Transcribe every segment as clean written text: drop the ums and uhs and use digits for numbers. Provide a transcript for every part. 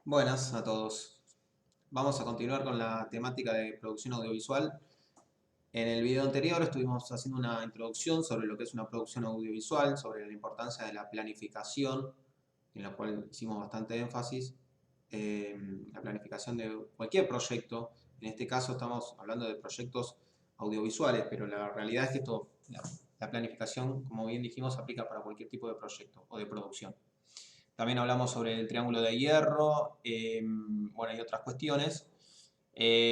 Buenas a todos. Vamos a continuar con la temática de producción audiovisual. En el video anterior estuvimos haciendo una introducción sobre lo que es una producción audiovisual, sobre la importancia de la planificación, en la cual hicimos bastante énfasis. La planificación de cualquier proyecto. En este caso estamos hablando de proyectos audiovisuales, pero la realidad es que la planificación, como bien dijimos, aplica para cualquier tipo de proyecto o de producción. También hablamos sobre el triángulo de hierro, bueno, y otras cuestiones.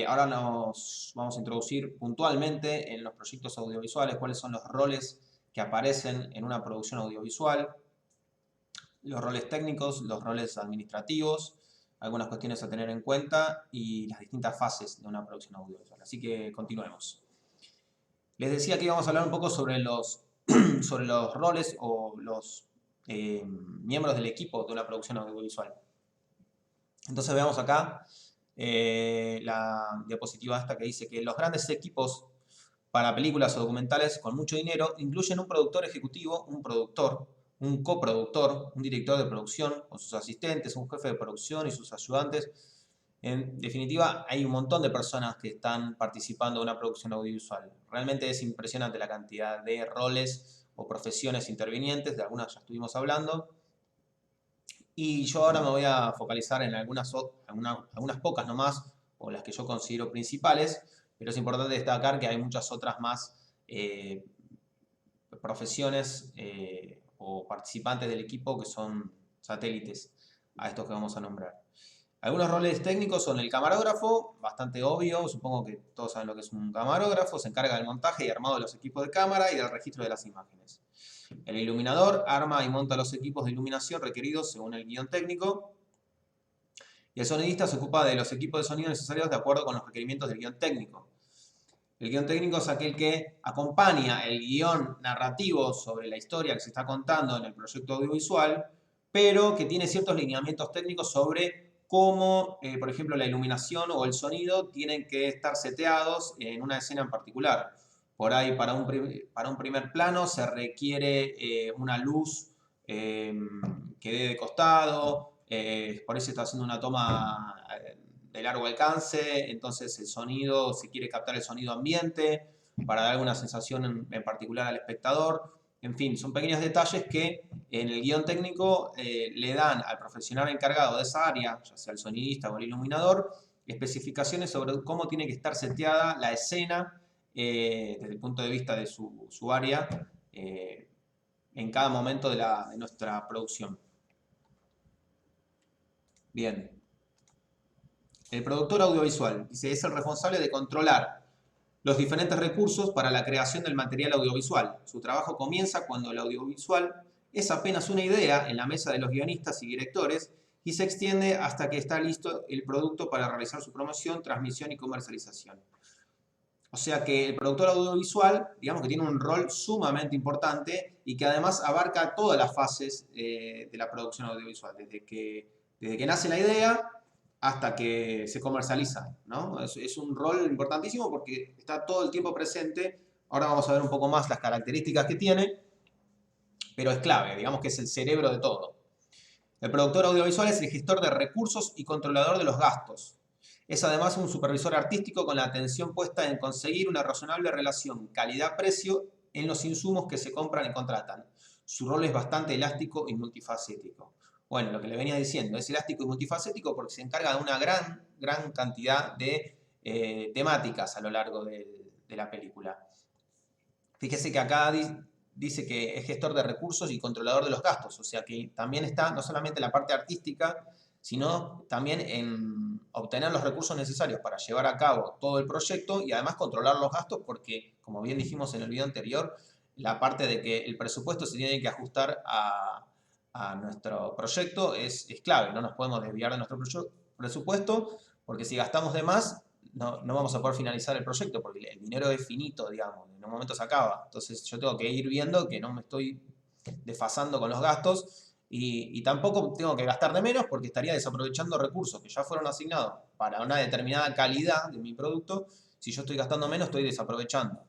Ahora nos vamos a introducir puntualmente en los proyectos audiovisuales, cuáles son los roles que aparecen en una producción audiovisual, los roles técnicos, los roles administrativos, algunas cuestiones a tener en cuenta y las distintas fases de una producción audiovisual. Así que continuemos. Les decía que íbamos a hablar un poco sobre sobre los roles o los miembros del equipo de una producción audiovisual. Entonces veamos acá la diapositiva esta que dice que los grandes equipos para películas o documentales con mucho dinero incluyen un productor ejecutivo, un productor, un coproductor, un director de producción con sus asistentes, un jefe de producción y sus ayudantes. En definitiva, hay un montón de personas que están participando de una producción audiovisual. Realmente es impresionante la cantidad de roles o profesiones intervinientes, de algunas ya estuvimos hablando. Y yo ahora me voy a focalizar en algunas pocas nomás, o las que yo considero principales, pero es importante destacar que hay muchas otras más profesiones o participantes del equipo que son satélites a estos que vamos a nombrar. Algunos roles técnicos son el camarógrafo, bastante obvio, supongo que todos saben lo que es un camarógrafo, se encarga del montaje y armado de los equipos de cámara y del registro de las imágenes. El iluminador arma y monta los equipos de iluminación requeridos según el guión técnico. Y el sonidista se ocupa de los equipos de sonido necesarios de acuerdo con los requerimientos del guión técnico. El guión técnico es aquel que acompaña el guión narrativo sobre la historia que se está contando en el proyecto audiovisual, pero que tiene ciertos lineamientos técnicos sobre cómo, por ejemplo, la iluminación o el sonido tienen que estar seteados en una escena en particular. Por ahí, para un primer plano se requiere una luz que dé de costado, por eso está haciendo una toma de largo alcance, entonces el sonido, se quiere captar el sonido ambiente para dar alguna sensación en particular al espectador. En fin, son pequeños detalles que en el guión técnico le dan al profesional encargado de esa área, ya sea el sonidista o el iluminador, especificaciones sobre cómo tiene que estar seteada la escena desde el punto de vista de su área en cada momento de nuestra producción. Bien. El productor audiovisual dice, es el responsable de controlar los diferentes recursos para la creación del material audiovisual. Su trabajo comienza cuando el audiovisual es apenas una idea en la mesa de los guionistas y directores y se extiende hasta que está listo el producto para realizar su promoción, transmisión y comercialización. O sea que el productor audiovisual, digamos que tiene un rol sumamente importante y que además abarca todas las fases de la producción audiovisual, desde que nace la idea hasta que se comercializa, ¿no? Es un rol importantísimo porque está todo el tiempo presente. Ahora vamos a ver un poco más las características que tiene, pero es clave, digamos que es el cerebro de todo. El productor audiovisual es el gestor de recursos y controlador de los gastos. Es además un supervisor artístico con la atención puesta en conseguir una razonable relación calidad-precio en los insumos que se compran y contratan. Su rol es bastante elástico y multifacético. Bueno, lo que le venía diciendo, es elástico y multifacético porque se encarga de una gran cantidad de temáticas a lo largo de la película. Fíjese que acá dice que es gestor de recursos y controlador de los gastos, o sea que también está no solamente la parte artística, sino también en obtener los recursos necesarios para llevar a cabo todo el proyecto y además controlar los gastos porque, como bien dijimos en el video anterior, la parte de que el presupuesto se tiene que ajustar a nuestro proyecto es clave, no nos podemos desviar de nuestro presupuesto porque si gastamos de más no vamos a poder finalizar el proyecto porque el dinero es finito, digamos, en un momento se acaba. Entonces yo tengo que ir viendo que no me estoy desfasando con los gastos y tampoco tengo que gastar de menos porque estaría desaprovechando recursos que ya fueron asignados para una determinada calidad de mi producto. Si yo estoy gastando menos, estoy desaprovechando.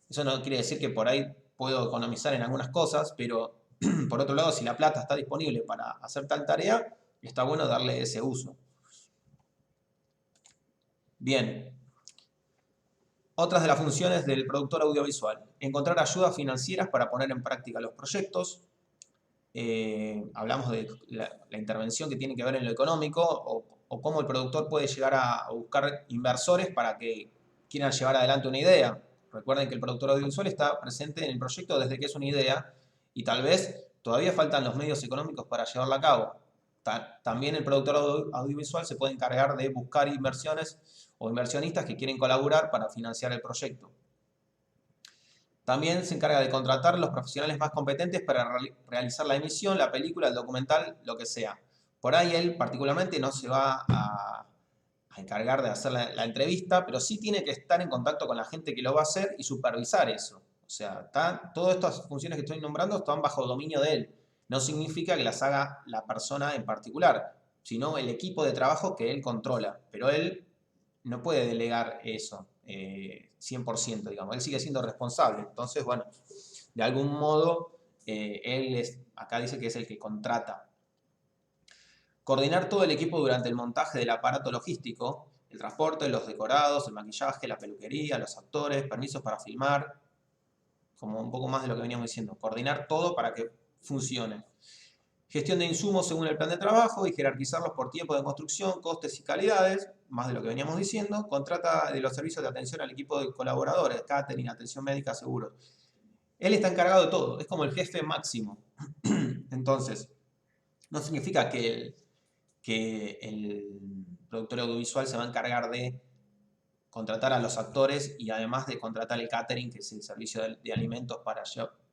Eso no quiere decir que por ahí puedo economizar en algunas cosas, pero por otro lado, si la plata está disponible para hacer tal tarea, está bueno darle ese uso. Bien. Otras de las funciones del productor audiovisual. Encontrar ayudas financieras para poner en práctica los proyectos. Hablamos de la intervención que tiene que ver en lo económico o cómo el productor puede llegar a buscar inversores para que quieran llevar adelante una idea. Recuerden que el productor audiovisual está presente en el proyecto desde que es una idea y tal vez todavía faltan los medios económicos para llevarla a cabo. También el productor audiovisual se puede encargar de buscar inversiones o inversionistas que quieren colaborar para financiar el proyecto. También se encarga de contratar los profesionales más competentes para realizar la emisión, la película, el documental, lo que sea. Por ahí él particularmente no se va a encargar de hacer la entrevista, pero sí tiene que estar en contacto con la gente que lo va a hacer y supervisar eso. O sea, todas estas funciones que estoy nombrando están bajo dominio de él. No significa que las haga la persona en particular, sino el equipo de trabajo que él controla. Pero él no puede delegar eso 100%, digamos. Él sigue siendo responsable. Entonces, bueno, de algún modo, acá dice que es el que contrata. Coordinar todo el equipo durante el montaje del aparato logístico, el transporte, los decorados, el maquillaje, la peluquería, los actores, permisos para filmar, como un poco más de lo que veníamos diciendo. Coordinar todo para que funcione. Gestión de insumos según el plan de trabajo y jerarquizarlos por tiempo de construcción, costes y calidades, más de lo que veníamos diciendo. Contrata de los servicios de atención al equipo de colaboradores, catering, atención médica, seguros. Él está encargado de todo, es como el jefe máximo. Entonces, no significa que el productor audiovisual se va a encargar de contratar a los actores y además de contratar el catering, que es el servicio de alimentos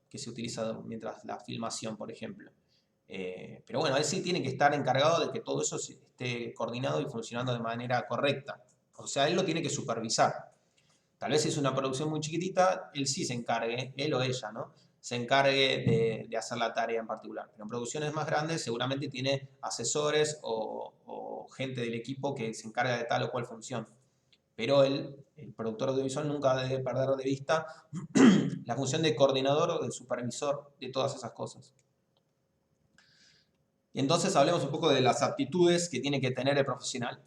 que se utiliza mientras la filmación, por ejemplo. Pero bueno, él sí tiene que estar encargado de que todo eso esté coordinado y funcionando de manera correcta. O sea, él lo tiene que supervisar. Tal vez si es una producción muy chiquitita, él sí se encargue, él o ella, ¿no? Se encargue de hacer la tarea en particular. Pero en producciones más grandes seguramente tiene asesores o gente del equipo que se encarga de tal o cual función. Pero el productor audiovisual nunca debe perder de vista la función de coordinador o de supervisor de todas esas cosas. Y entonces hablemos un poco de las aptitudes que tiene que tener el profesional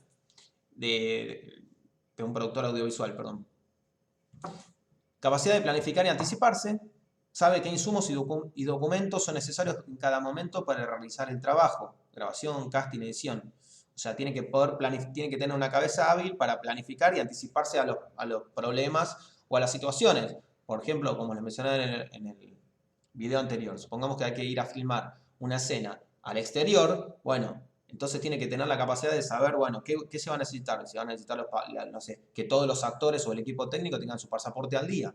de un productor audiovisual, perdón. Capacidad de planificar y anticiparse. Sabe qué insumos y documentos son necesarios en cada momento para realizar el trabajo. Grabación, casting, edición. O sea, tiene que tener una cabeza hábil para planificar y anticiparse a los problemas o a las situaciones. Por ejemplo, como les mencioné en el video anterior, supongamos que hay que ir a filmar una escena al exterior, bueno, entonces tiene que tener la capacidad de saber, bueno, qué se va a necesitar. Se van a necesitar, no sé, que todos los actores o el equipo técnico tengan su pasaporte al día,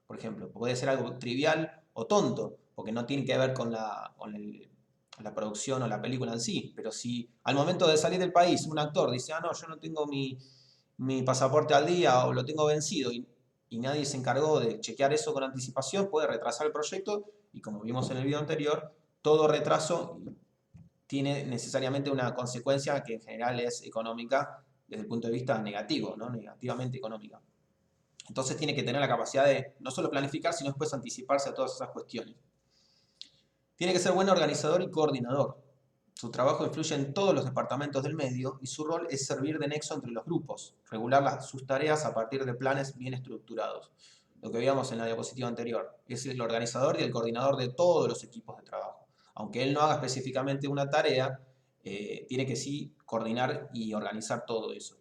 por ejemplo. Puede ser algo trivial o tonto, porque no tiene que ver con la producción o la película en sí. Pero si al momento de salir del país un actor dice, no, yo no tengo mi pasaporte al día o lo tengo vencido y nadie se encargó de chequear eso con anticipación, puede retrasar el proyecto y como vimos en el video anterior, todo retraso tiene necesariamente una consecuencia que en general es económica desde el punto de vista negativo, ¿no? Negativamente económica. Entonces tiene que tener la capacidad de no solo planificar, sino después anticiparse a todas esas cuestiones. Tiene que ser buen organizador y coordinador. Su trabajo influye en todos los departamentos del medio y su rol es servir de nexo entre los grupos, regular sus tareas a partir de planes bien estructurados. Lo que veíamos en la diapositiva anterior. Es el organizador y el coordinador de todos los equipos de trabajo. Aunque él no haga específicamente una tarea, tiene que sí coordinar y organizar todo eso.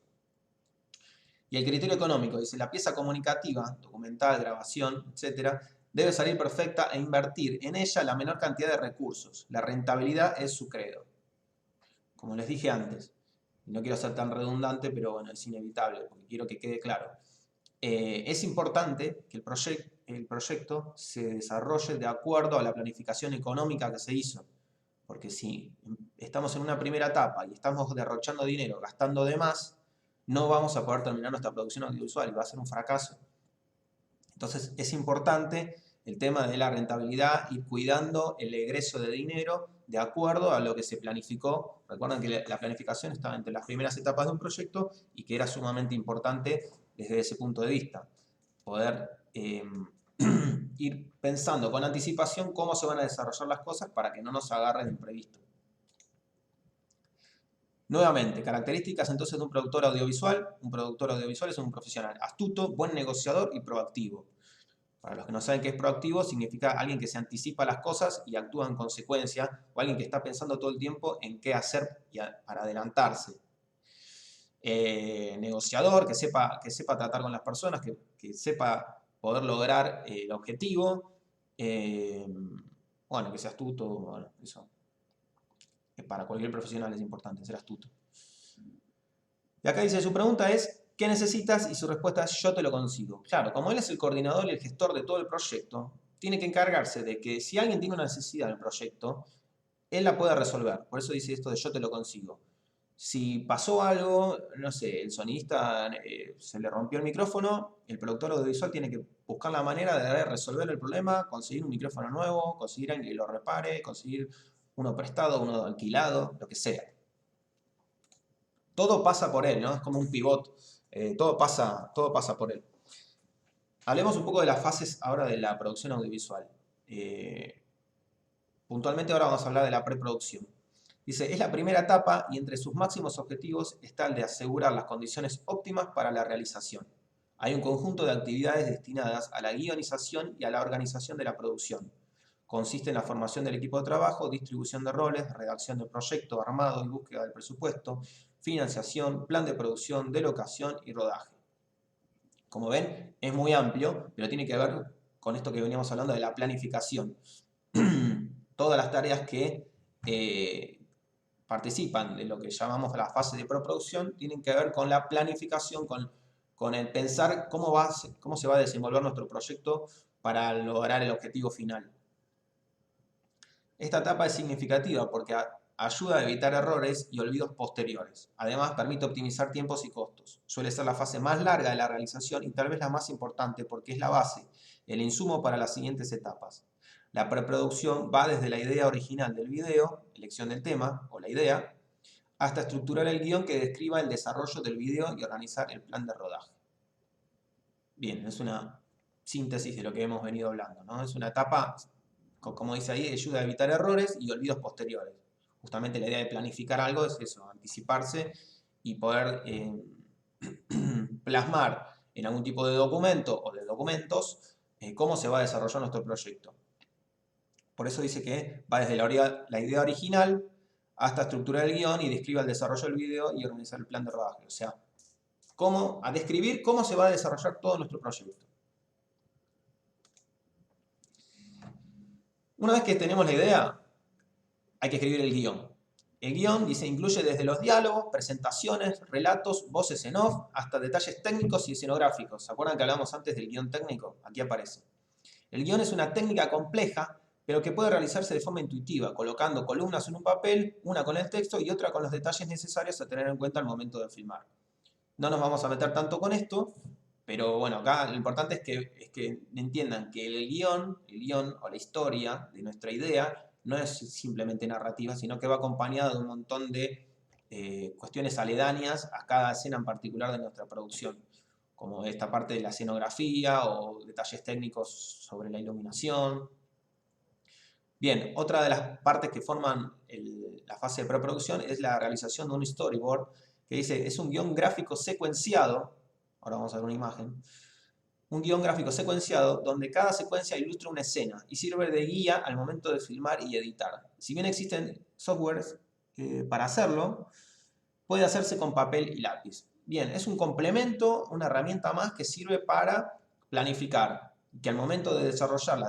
Y el criterio económico, dice, la pieza comunicativa, documental, grabación, etc., debe salir perfecta e invertir en ella la menor cantidad de recursos. La rentabilidad es su credo. Como les dije antes, no quiero ser tan redundante, pero bueno, es inevitable, porque quiero que quede claro. Es importante que el proyecto se desarrolle de acuerdo a la planificación económica que se hizo. Porque si estamos en una primera etapa y estamos derrochando dinero, gastando de más, no vamos a poder terminar nuestra producción audiovisual y va a ser un fracaso. Entonces es importante el tema de la rentabilidad, ir cuidando el egreso de dinero de acuerdo a lo que se planificó. Recuerden que la planificación estaba entre las primeras etapas de un proyecto y que era sumamente importante desde ese punto de vista. Poder ir pensando con anticipación cómo se van a desarrollar las cosas para que no nos agarren de imprevisto. Nuevamente, características entonces de un productor audiovisual. Un productor audiovisual es un profesional astuto, buen negociador y proactivo. Para los que no saben qué es proactivo, significa alguien que se anticipa a las cosas y actúa en consecuencia, o alguien que está pensando todo el tiempo en qué hacer para adelantarse. Negociador, que sepa tratar con las personas, que sepa poder lograr el objetivo. Bueno, que sea astuto, bueno, eso para cualquier profesional es importante, ser astuto. Y acá dice, su pregunta es, ¿qué necesitas? Y su respuesta es, yo te lo consigo. Claro, como él es el coordinador y el gestor de todo el proyecto, tiene que encargarse de que si alguien tiene una necesidad del proyecto, él la pueda resolver. Por eso dice esto de yo te lo consigo. Si pasó algo, no sé, el sonidista se le rompió el micrófono, el productor audiovisual tiene que buscar la manera de resolver el problema, conseguir un micrófono nuevo, conseguir alguien que lo repare, conseguir uno prestado, uno alquilado, lo que sea. Todo pasa por él, ¿no? Es como un pivot. Todo pasa por él. Hablemos un poco de las fases ahora de la producción audiovisual. Puntualmente ahora vamos a hablar de la preproducción. Dice, es la primera etapa y entre sus máximos objetivos está el de asegurar las condiciones óptimas para la realización. Hay un conjunto de actividades destinadas a la guionización y a la organización de la producción. Consiste en la formación del equipo de trabajo, distribución de roles, redacción del proyecto, armado y búsqueda del presupuesto, financiación, plan de producción, de locación y rodaje. Como ven, es muy amplio, pero tiene que ver con esto que veníamos hablando de la planificación. Todas las tareas que participan de lo que llamamos la fase de preproducción tienen que ver con la planificación, con el pensar cómo se va a desenvolver nuestro proyecto para lograr el objetivo final. Esta etapa es significativa porque ayuda a evitar errores y olvidos posteriores. Además, permite optimizar tiempos y costos. Suele ser la fase más larga de la realización y tal vez la más importante porque es la base, el insumo para las siguientes etapas. La preproducción va desde la idea original del video, elección del tema o la idea, hasta estructurar el guión que describa el desarrollo del video y organizar el plan de rodaje. Bien, es una síntesis de lo que hemos venido hablando, ¿no? Es una etapa, como dice ahí, ayuda a evitar errores y olvidos posteriores. Justamente la idea de planificar algo es eso, anticiparse y poder plasmar en algún tipo de documento o de documentos cómo se va a desarrollar nuestro proyecto. Por eso dice que va desde la idea original hasta estructurar el guión y describa el desarrollo del video y organizar el plan de rodaje. O sea, a describir cómo se va a desarrollar todo nuestro proyecto. Una vez que tenemos la idea, hay que escribir el guión. El guión, dice, incluye desde los diálogos, presentaciones, relatos, voces en off, hasta detalles técnicos y escenográficos. ¿Se acuerdan que hablamos antes del guión técnico? Aquí aparece. El guión es una técnica compleja, pero que puede realizarse de forma intuitiva, colocando columnas en un papel, una con el texto y otra con los detalles necesarios a tener en cuenta al momento de filmar. No nos vamos a meter tanto con esto, pero bueno, acá lo importante es que entiendan que el guión o la historia de nuestra idea no es simplemente narrativa, sino que va acompañada de un montón de cuestiones aledañas a cada escena en particular de nuestra producción, como esta parte de la escenografía o detalles técnicos sobre la iluminación. Bien, otra de las partes que forman la fase de preproducción es la realización de un storyboard, que dice, es un guión gráfico secuenciado, ahora vamos a ver una imagen, un guión gráfico secuenciado donde cada secuencia ilustra una escena y sirve de guía al momento de filmar y editar. Si bien existen softwares para hacerlo, puede hacerse con papel y lápiz. Bien, es un complemento, una herramienta más que sirve para planificar, que al momento de desarrollar la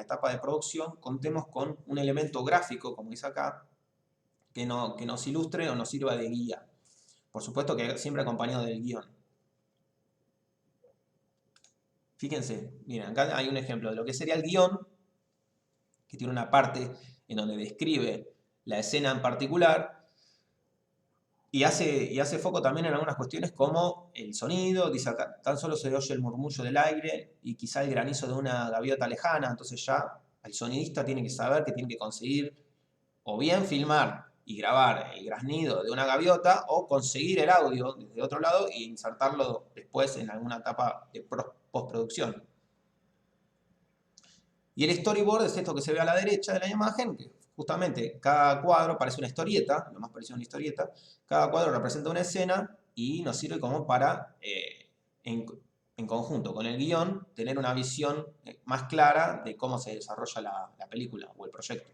etapa de producción contemos con un elemento gráfico, como dice acá, que nos ilustre o nos sirva de guía. Por supuesto que siempre acompañado del guión. Fíjense, miren, acá hay un ejemplo de lo que sería el guión, que tiene una parte en donde describe la escena en particular y hace foco también en algunas cuestiones como el sonido, dice acá, tan solo se oye el murmullo del aire y quizá el granizo de una gaviota lejana, entonces ya el sonidista tiene que saber que tiene que conseguir o bien filmar y grabar el graznido de una gaviota o conseguir el audio desde otro lado e insertarlo después en alguna etapa de postproducción. Y el storyboard es esto que se ve a la derecha de la imagen, que justamente cada cuadro parece una historieta, lo más parecido a una historieta, cada cuadro representa una escena y nos sirve como para, en conjunto con el guión, tener una visión más clara de cómo se desarrolla la película o el proyecto.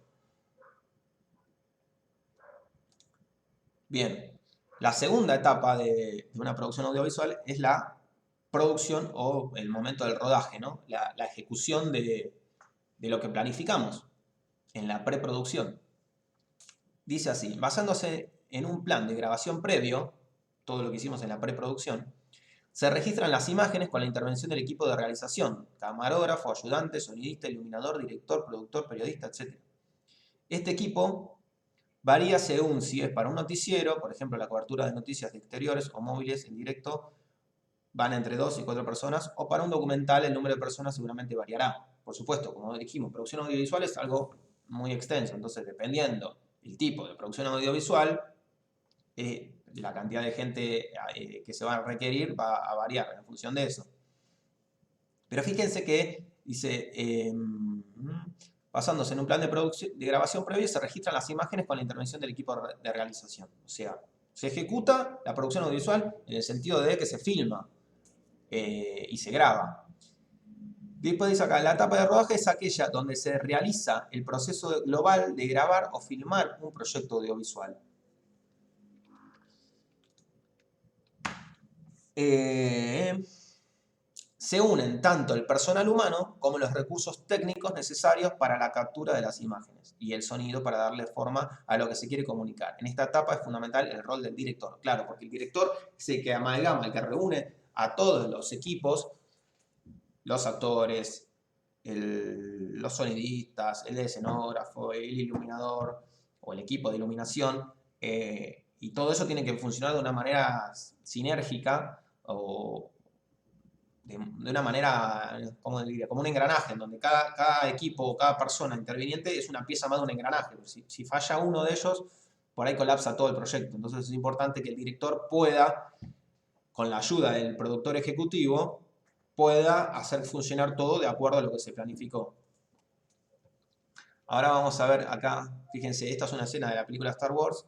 Bien, la segunda etapa de una producción audiovisual es la producción o el momento del rodaje, ¿no? La ejecución de lo que planificamos en la preproducción. Dice así, basándose en un plan de grabación previo, todo lo que hicimos en la preproducción, se registran las imágenes con la intervención del equipo de realización, camarógrafo, ayudante, sonidista, iluminador, director, productor, periodista, etc. Este equipo varía según si es para un noticiero, por ejemplo la cobertura de noticias de exteriores o móviles en directo, van entre 2 y 4 personas, o para un documental el número de personas seguramente variará. Por supuesto, como dijimos, producción audiovisual es algo muy extenso, entonces dependiendo el tipo de producción audiovisual, la cantidad de gente que se va a requerir va a variar en función de eso. Pero fíjense que dice, basándose en un plan de grabación previo, se registran las imágenes con la intervención del equipo de realización. O sea, se ejecuta la producción audiovisual en el sentido de que se filma y se graba. Después dice acá, la etapa de rodaje es aquella donde se realiza el proceso global de grabar o filmar un proyecto audiovisual. Se unen tanto el personal humano como los recursos técnicos necesarios para la captura de las imágenes y el sonido para darle forma a lo que se quiere comunicar. En esta etapa es fundamental el rol del director, claro, porque el director es el que amalgama, el que reúne a todos los equipos, los actores, los sonidistas, el escenógrafo, el iluminador o el equipo de iluminación, y todo eso tiene que funcionar de una manera sinérgica o de una manera, ¿cómo diría? Como un engranaje, en donde cada equipo o cada persona interviniente es una pieza más de un engranaje. Si falla uno de ellos, por ahí colapsa todo el proyecto. Entonces es importante que el director pueda, con la ayuda del productor ejecutivo, pueda hacer funcionar todo de acuerdo a lo que se planificó. Ahora vamos a ver acá, fíjense, esta es una escena de la película Star Wars,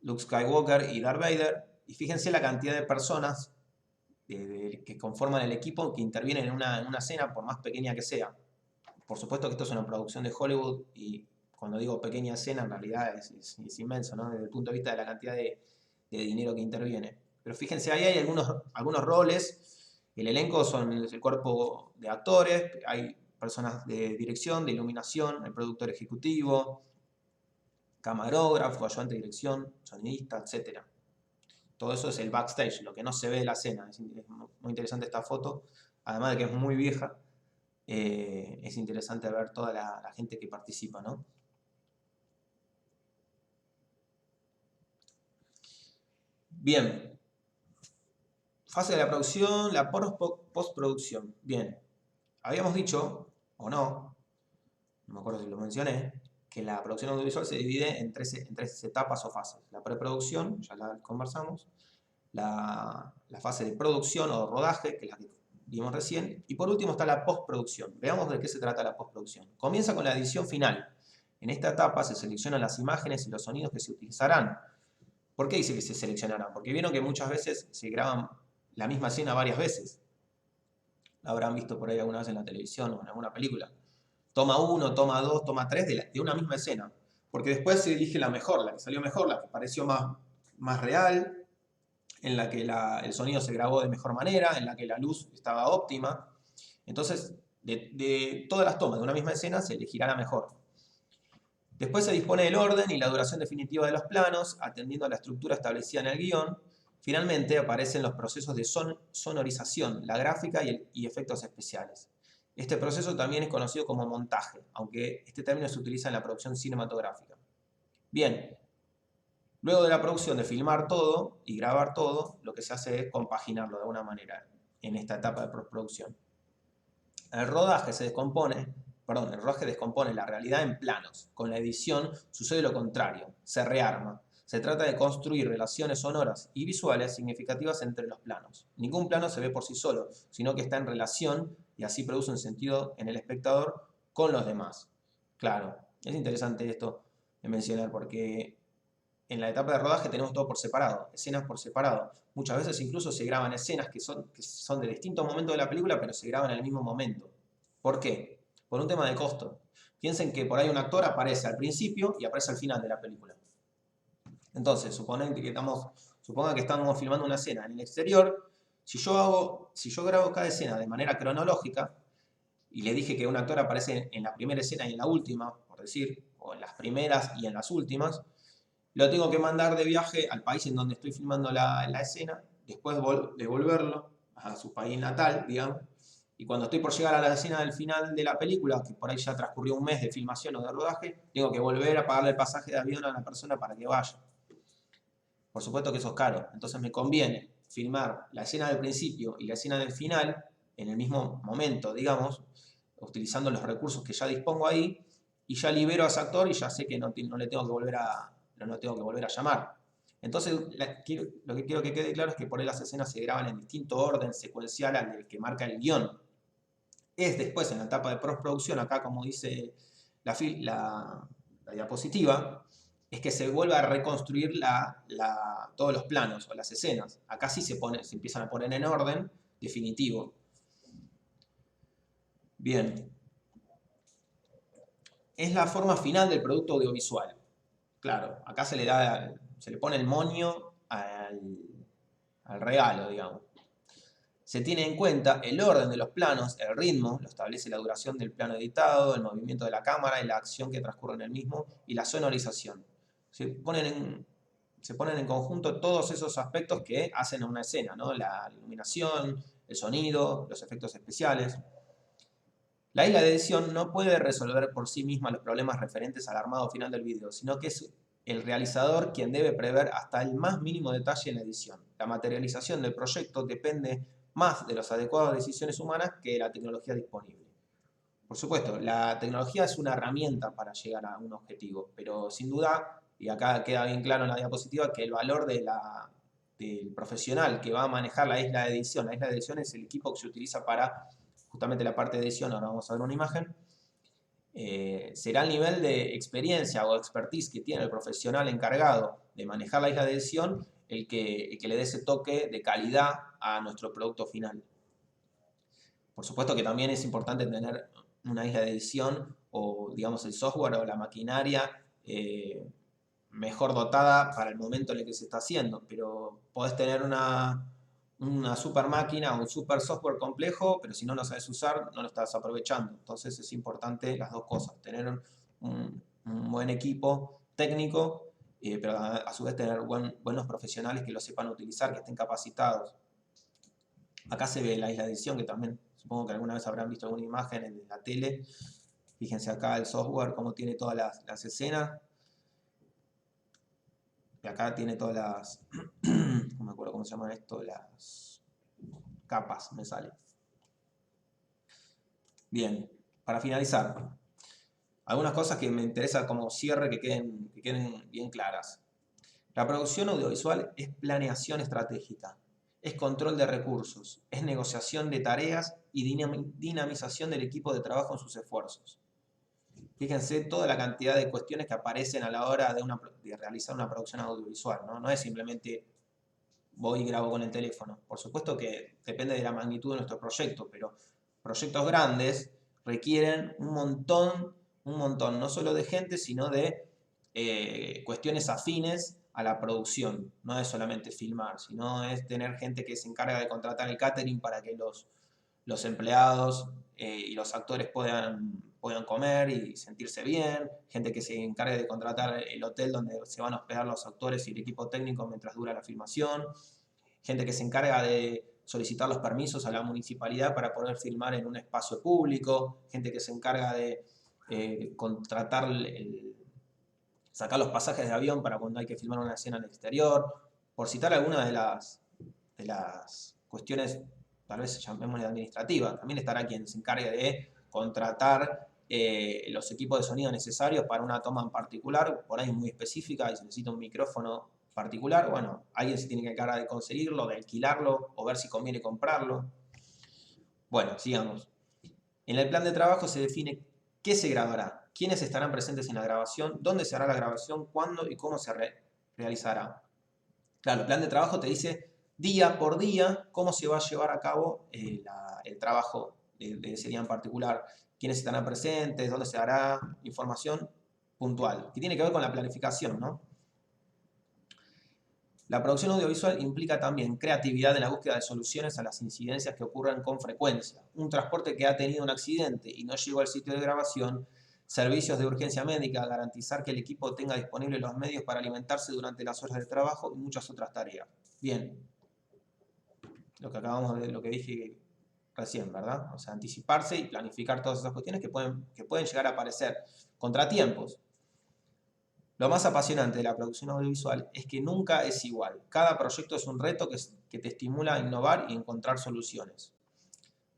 Luke Skywalker y Darth Vader, y fíjense la cantidad de personas que conforman el equipo que intervienen en una escena, por más pequeña que sea. Por supuesto que esto es una producción de Hollywood y cuando digo pequeña escena en realidad es inmenso, ¿no? Desde el punto de vista de la cantidad de dinero que interviene. Pero fíjense, ahí hay algunos roles. El elenco son el cuerpo de actores, hay personas de dirección, de iluminación, el productor ejecutivo, camarógrafo, ayudante de dirección, sonidista, etc. Todo eso es el backstage, lo que no se ve de la escena. Es muy interesante esta foto, además de que es muy vieja. Es interesante ver toda la gente que participa, ¿no? Bien. Fase de la producción, la postproducción. Bien. Habíamos dicho, o no me acuerdo si lo mencioné, que la producción audiovisual se divide en tres etapas o fases. La preproducción, ya la conversamos, la fase de producción o rodaje, que es la que vimos recién, y por último está la postproducción. Veamos de qué se trata la postproducción. Comienza con la edición final. En esta etapa se seleccionan las imágenes y los sonidos que se utilizarán. ¿Por qué dice que se seleccionarán? Porque vieron que muchas veces se graban la misma escena varias veces. La habrán visto por ahí alguna vez en la televisión o en alguna película. Toma 1, toma 2, toma 3 de una misma escena. Porque después se elige la mejor, la que salió mejor, la que pareció más real, en la que el sonido se grabó de mejor manera, en la que la luz estaba óptima. Entonces, de todas las tomas de una misma escena se elegirá la mejor. Después se dispone del orden y la duración definitiva de los planos, atendiendo a la estructura establecida en el guión. Finalmente aparecen los procesos de sonorización, la gráfica y efectos especiales. Este proceso también es conocido como montaje, aunque este término se utiliza en la producción cinematográfica. Bien, luego de la producción de filmar todo y grabar todo, lo que se hace es compaginarlo de alguna manera en esta etapa de postproducción. El rodaje descompone la realidad en planos. Con la edición sucede lo contrario, se rearma. Se trata de construir relaciones sonoras y visuales significativas entre los planos. Ningún plano se ve por sí solo, sino que está en relación y así produce un sentido en el espectador con los demás. Claro, Es interesante esto de mencionar porque en la etapa de rodaje tenemos todo por separado, escenas por separado. Muchas veces incluso se graban escenas que son de distintos momentos de la película, pero se graban en el mismo momento. ¿Por qué? Por un tema de costo. Piensen que por ahí un actor aparece al principio y aparece al final de la película. Entonces, supongan que estamos filmando una escena en el exterior. Si yo grabo cada escena de manera cronológica, y le dije que un actor aparece en la primera escena y en la última, por decir, o en las primeras y en las últimas, lo tengo que mandar de viaje al país en donde estoy filmando la escena, después devolverlo a su país natal, digamos, y cuando estoy por llegar a la escena del final de la película, que por ahí ya transcurrió un mes de filmación o de rodaje, tengo que volver a pagarle el pasaje de avión a la persona para que vaya. Por supuesto que eso es caro, entonces me conviene filmar la escena del principio y la escena del final en el mismo momento, digamos, utilizando los recursos que ya dispongo ahí, y ya libero a ese actor y ya sé que no le tengo que volver a llamar. Entonces, lo que quiero que quede claro es que por ahí las escenas se graban en distinto orden secuencial al del que marca el guión. Es después, en la etapa de postproducción, acá como dice la diapositiva, es que se vuelve a reconstruir todos los planos o las escenas. Acá sí se empiezan a poner en orden definitivo. Bien. Es la forma final del producto audiovisual. Claro, acá se le pone el moño al regalo, digamos. Se tiene en cuenta el orden de los planos, el ritmo, lo establece la duración del plano editado, el movimiento de la cámara y la acción que transcurre en el mismo, y la sonorización. Se ponen en conjunto todos esos aspectos que hacen a una escena, ¿no? La iluminación, el sonido, los efectos especiales. La isla de edición no puede resolver por sí misma los problemas referentes al armado final del video, sino que es el realizador quien debe prever hasta el más mínimo detalle en la edición. La materialización del proyecto depende más de las adecuadas decisiones humanas que de la tecnología disponible. Por supuesto, la tecnología es una herramienta para llegar a un objetivo, pero sin duda, y acá queda bien claro en la diapositiva, que el valor del profesional que va a manejar la isla de edición es el equipo que se utiliza para justamente la parte de edición, ahora vamos a ver una imagen, será el nivel de experiencia o expertise que tiene el profesional encargado de manejar la isla de edición el que le dé ese toque de calidad a nuestro producto final. Por supuesto que también es importante tener una isla de edición o, digamos, el software o la maquinaria mejor dotada para el momento en el que se está haciendo, pero podés tener una super máquina o un super software complejo, pero si no lo sabes usar, no lo estás aprovechando. Entonces es importante las dos cosas, tener un buen equipo técnico, pero a su vez tener buenos profesionales que lo sepan utilizar, que estén capacitados. Acá se ve la isla de edición, que también supongo que alguna vez habrán visto alguna imagen en la tele. Fíjense acá el software, cómo tiene todas las escenas. Y acá tiene todas las, no me acuerdo cómo se llaman esto, las capas, me sale. Bien, para finalizar, algunas cosas que me interesa como cierre que queden bien claras. La producción audiovisual es planeación estratégica, es control de recursos, es negociación de tareas y dinamización del equipo de trabajo en sus esfuerzos. Fíjense toda la cantidad de cuestiones que aparecen a la hora de realizar una producción audiovisual, ¿no? No es simplemente voy y grabo con el teléfono. Por supuesto que depende de la magnitud de nuestro proyecto, pero proyectos grandes requieren un montón, no solo de gente, sino de cuestiones afines a la producción. No es solamente filmar, sino es tener gente que se encarga de contratar el catering para que los empleados y los actores puedan comer y sentirse bien, gente que se encargue de contratar el hotel donde se van a hospedar los actores y el equipo técnico mientras dura la filmación, gente que se encarga de solicitar los permisos a la municipalidad para poder filmar en un espacio público, gente que se encarga de contratar sacar los pasajes de avión para cuando hay que filmar una escena en el exterior, por citar algunas de las cuestiones, tal vez llamémosle administrativas. También estará quien se encargue de contratar los equipos de sonido necesarios para una toma en particular, por ahí muy específica y se necesita un micrófono particular. Bueno, alguien se tiene que encargar de conseguirlo, de alquilarlo o ver si conviene comprarlo. Bueno, sigamos. En el plan de trabajo se define qué se grabará, quiénes estarán presentes en la grabación, dónde se hará la grabación, cuándo y cómo se realizará. Claro, el plan de trabajo te dice día por día cómo se va a llevar a cabo el trabajo de ese día en particular, quiénes estarán presentes, dónde se hará, información puntual, que tiene que ver con la planificación, ¿no? La producción audiovisual implica también creatividad en la búsqueda de soluciones a las incidencias que ocurren con frecuencia. Un transporte que ha tenido un accidente y no llegó al sitio de grabación, servicios de urgencia médica, garantizar que el equipo tenga disponibles los medios para alimentarse durante las horas de trabajo y muchas otras tareas. Bien, lo que dije recién, ¿verdad? O sea, anticiparse y planificar todas esas cuestiones que pueden llegar a aparecer. Contratiempos. Lo más apasionante de la producción audiovisual es que nunca es igual. Cada proyecto es un reto que te estimula a innovar y encontrar soluciones.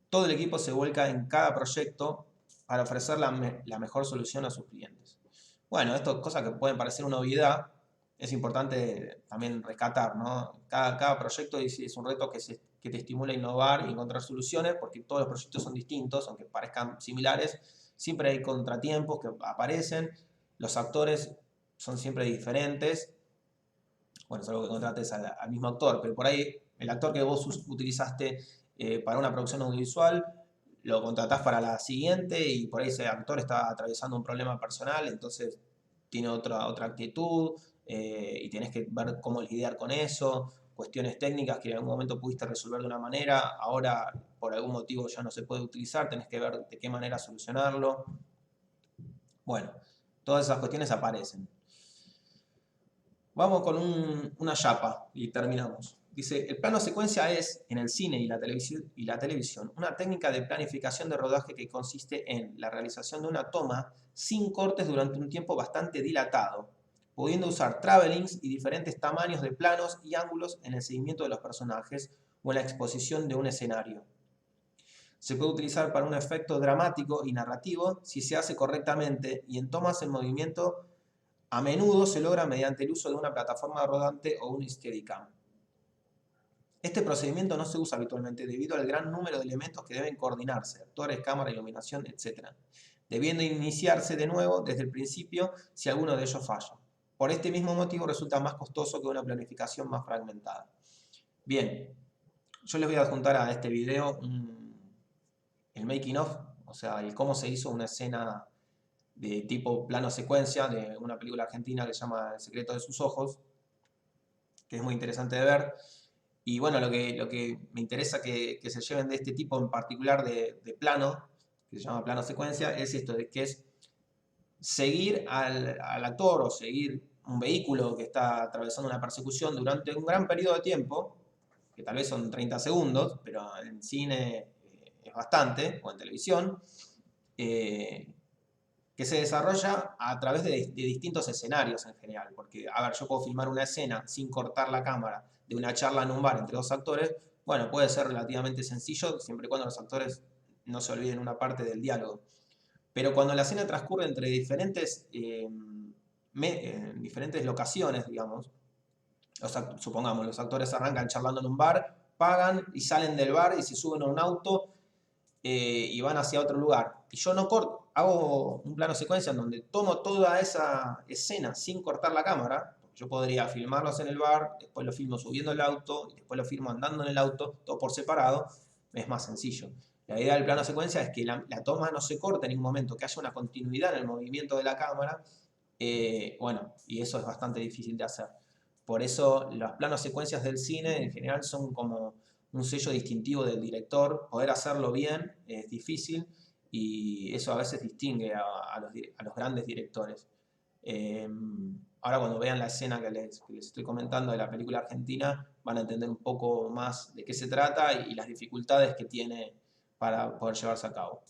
Todo el equipo se vuelca en cada proyecto para ofrecer la mejor solución a sus clientes. Bueno, esto cosas que pueden parecer una obviedad, es importante también rescatar, ¿no? Cada proyecto es un reto que te estimula a innovar y encontrar soluciones, porque todos los proyectos son distintos, aunque parezcan similares. Siempre hay contratiempos que aparecen. Los actores son siempre diferentes. Bueno, salvo que contrates al mismo actor, pero por ahí el actor que vos utilizaste para una producción audiovisual lo contratás para la siguiente y por ahí ese actor está atravesando un problema personal, entonces tiene otra actitud y tenés que ver cómo lidiar con eso, cuestiones técnicas que en algún momento pudiste resolver de una manera, ahora por algún motivo ya no se puede utilizar, tenés que ver de qué manera solucionarlo. Bueno, todas esas cuestiones aparecen. Vamos con una chapa y terminamos. Dice, el plano secuencia es, en el cine y la televisión, una técnica de planificación de rodaje que consiste en la realización de una toma sin cortes durante un tiempo bastante dilatado, pudiendo usar travelings y diferentes tamaños de planos y ángulos en el seguimiento de los personajes o en la exposición de un escenario. Se puede utilizar para un efecto dramático y narrativo si se hace correctamente y en tomas en movimiento a menudo se logra mediante el uso de una plataforma rodante o un Steadicam. Este procedimiento no se usa habitualmente debido al gran número de elementos que deben coordinarse, actores, cámara, iluminación, etc., debiendo iniciarse de nuevo desde el principio si alguno de ellos falla. Por este mismo motivo resulta más costoso que una planificación más fragmentada. Bien, yo les voy a adjuntar a este video el making of, o sea, el cómo se hizo una escena de tipo plano secuencia de una película argentina que se llama El secreto de sus ojos, que es muy interesante de ver. Y bueno, lo que me interesa que se lleven de este tipo en particular de plano, que se llama plano secuencia, es esto, de que es seguir al actor o seguir un vehículo que está atravesando una persecución durante un gran periodo de tiempo, que tal vez son 30 segundos, pero en cine es bastante, o en televisión, que se desarrolla a través de distintos escenarios en general. Porque, a ver, yo puedo filmar una escena sin cortar la cámara de una charla en un bar entre dos actores. Bueno, puede ser relativamente sencillo, siempre y cuando los actores no se olviden una parte del diálogo. Pero cuando la escena transcurre entre diferentes locaciones, digamos, supongamos, los actores arrancan charlando en un bar, pagan y salen del bar y se suben a un auto y van hacia otro lugar. Y yo no corto, hago un plano secuencia en donde tomo toda esa escena sin cortar la cámara. Yo podría filmarlos en el bar, después lo filmo subiendo el auto, y después lo filmo andando en el auto, todo por separado. Es más sencillo. La idea del plano secuencia es que la toma no se corte en ningún momento, que haya una continuidad en el movimiento de la cámara. Bueno, y eso es bastante difícil de hacer. Por eso los planos secuencias del cine en general son como un sello distintivo del director. Poder hacerlo bien es difícil y eso a veces distingue a los grandes directores. Ahora cuando vean la escena que les estoy comentando de la película argentina van a entender un poco más de qué se trata y las dificultades que tiene para poder llevarse a cabo.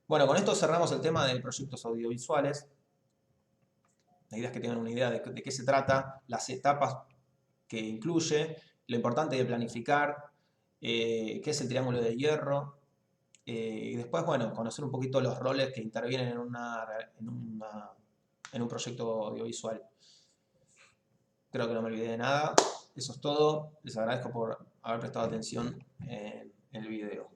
Bueno, con esto cerramos el tema de proyectos audiovisuales. La idea es que tengan una idea de qué se trata, las etapas que incluye, lo importante de planificar, qué es el triángulo de hierro, y después, bueno, conocer un poquito los roles que intervienen en un proyecto audiovisual. Creo que no me olvidé de nada. Eso es todo. Les agradezco por haber prestado atención en el video.